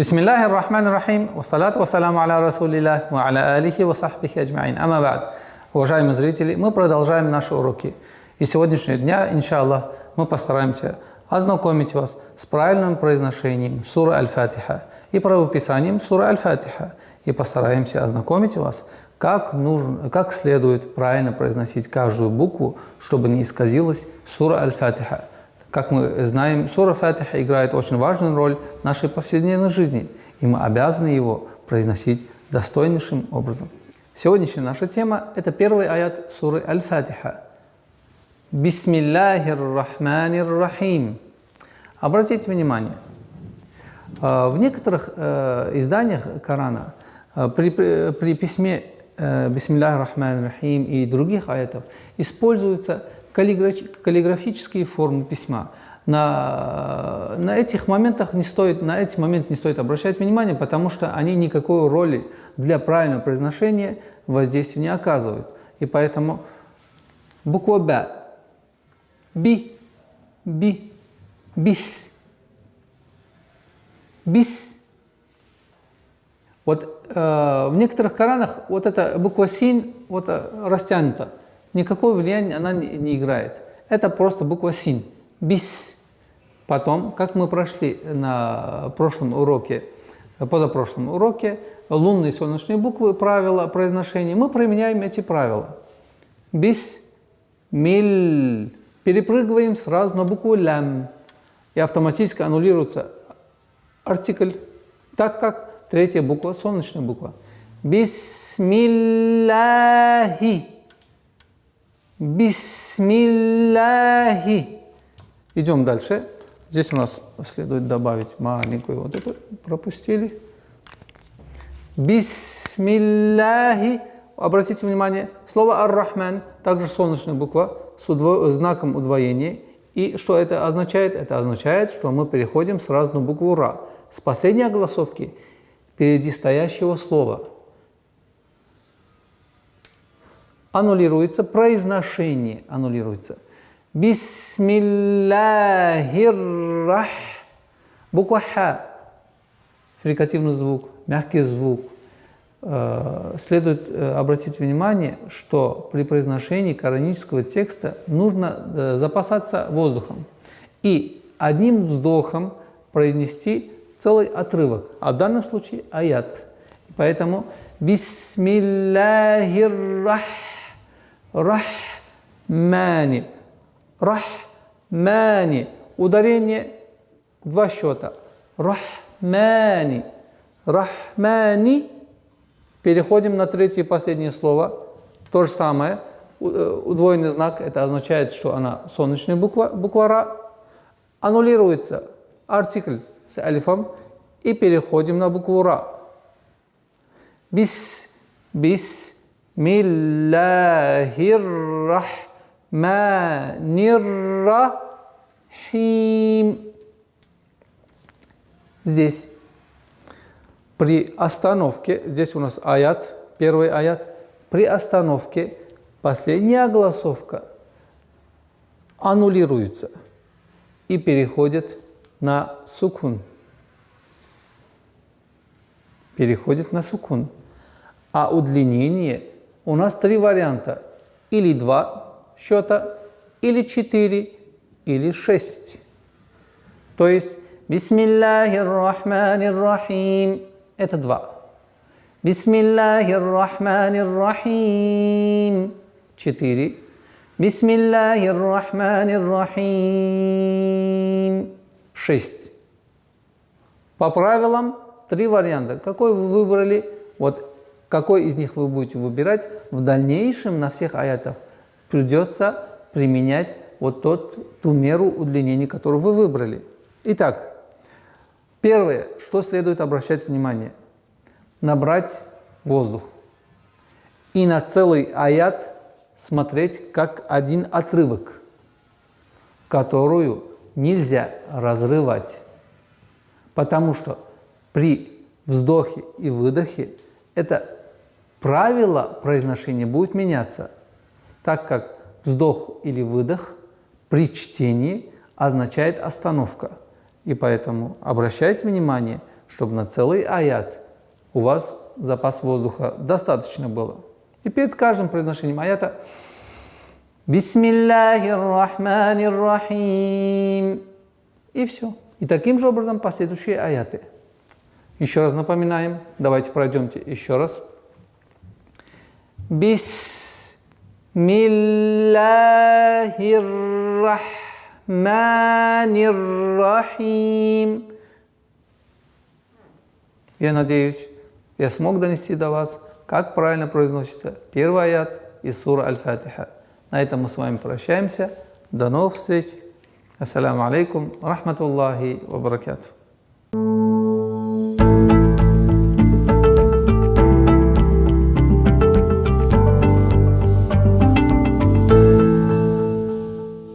Бисмиллахи р-Рахмани р-Рахим, вассалату вассаламу аля расулиллах, ва аля алихи ва сахбихи аджмаин. Амма ба'д. Уважаемые зрители, мы продолжаем наши уроки. И сегодняшнего дня, иншаллах, мы постараемся ознакомить вас с правильным произношением суры Аль-Фатиха и правописанием суры Аль-Фатиха. И постараемся ознакомить вас, как следует правильно произносить каждую букву, чтобы не исказилась сура Аль-Фатиха. Как мы знаем, сура Фатиха играет очень важную роль в нашей повседневной жизни, и мы обязаны его произносить достойнейшим образом. Сегодняшняя наша тема – это первый аят суры Аль-Фатиха. Бисмиллахир-Рахманир-Рахим. Обратите внимание, в некоторых изданиях Корана при письме Бисмиллахир-Рахманир-Рахим и других аятов используются каллиграфические формы письма. На эти моменты не стоит обращать внимание, потому что они никакой роли для правильного произношения воздействия не оказывают. И поэтому буква Б, Би, Бис, Бис. Вот в некоторых Коранах вот эта буква Син растянута. Никакого влияния она не играет. Это просто буква Син. Бис. Потом, как мы прошли на позапрошлом уроке, лунные и солнечные буквы, правила произношения, мы применяем эти правила. Бис, миль. Перепрыгиваем сразу на букву лям. И автоматически аннулируется артикль, так как третья буква, солнечная буква. Бисмиллахи. Бисмиллахи. Идем дальше. Здесь у нас следует добавить маленькую, вот эту пропустили. Бисмиллахи. Обратите внимание, слово Ар-Рахман, также солнечная буква, с знаком удвоения. И что это означает? Это означает, что мы переходим сразу на букву Ра. С последней огласовки впереди стоящего слова. Аннулируется, произношение аннулируется. Бисмиллахир-рах. Буква Х. Фрикативный звук, мягкий звук. Следует обратить внимание, что при произношении коранического текста нужно запасаться воздухом. И одним вздохом произнести целый отрывок, а в данном случае аят. Поэтому Бисмиллахир-рахмани. Рахмани. Ударение два счета. Рахмани. Рахмани. Переходим на третье и последнее слово. То же самое. Удвоенный знак. Это означает, что она солнечная буква Ра. Аннулируется артикль с алифом. И переходим на букву Ра. Бисмиллахир-рахманир-рахим. Здесь при остановке, здесь у нас аят, первый аят, при остановке последняя огласовка аннулируется и переходит на сукун. Переходит на сукун. А удлинение у нас три варианта. Или 2 счета, или 4, или 6. То есть Бисмиллахир-рахманир-рахим. Это 2. Бисмиллахир-рахманир-рахим. 4. Бисмиллахир-рахманир-рахим. 6. По правилам 3 варианта. Какой вы выбрали? Вот какой из них вы будете выбирать, в дальнейшем на всех аятах придется применять ту меру удлинения, которую вы выбрали. Итак, первое, что следует обращать внимание. Набрать воздух. И на целый аят смотреть как один отрывок, которую нельзя разрывать. Потому что при вздохе и выдохе это правило произношения будет меняться, так как вздох или выдох при чтении означает остановка. И поэтому обращайте внимание, чтобы на целый аят у вас запас воздуха достаточно было. И перед каждым произношением аята Бисмиллахир рахманир рахим. И все. И таким же образом последующие аяты. Еще раз напоминаем. Давайте пройдемте еще раз. Бисмиллахир рахманир рахим. Я надеюсь, я смог донести до вас, как правильно произносится первый аят из суры Аль-Фатиха. На этом мы с вами прощаемся. До новых встреч. Ассаламу алейкум, рахматуллахи ва баракатух.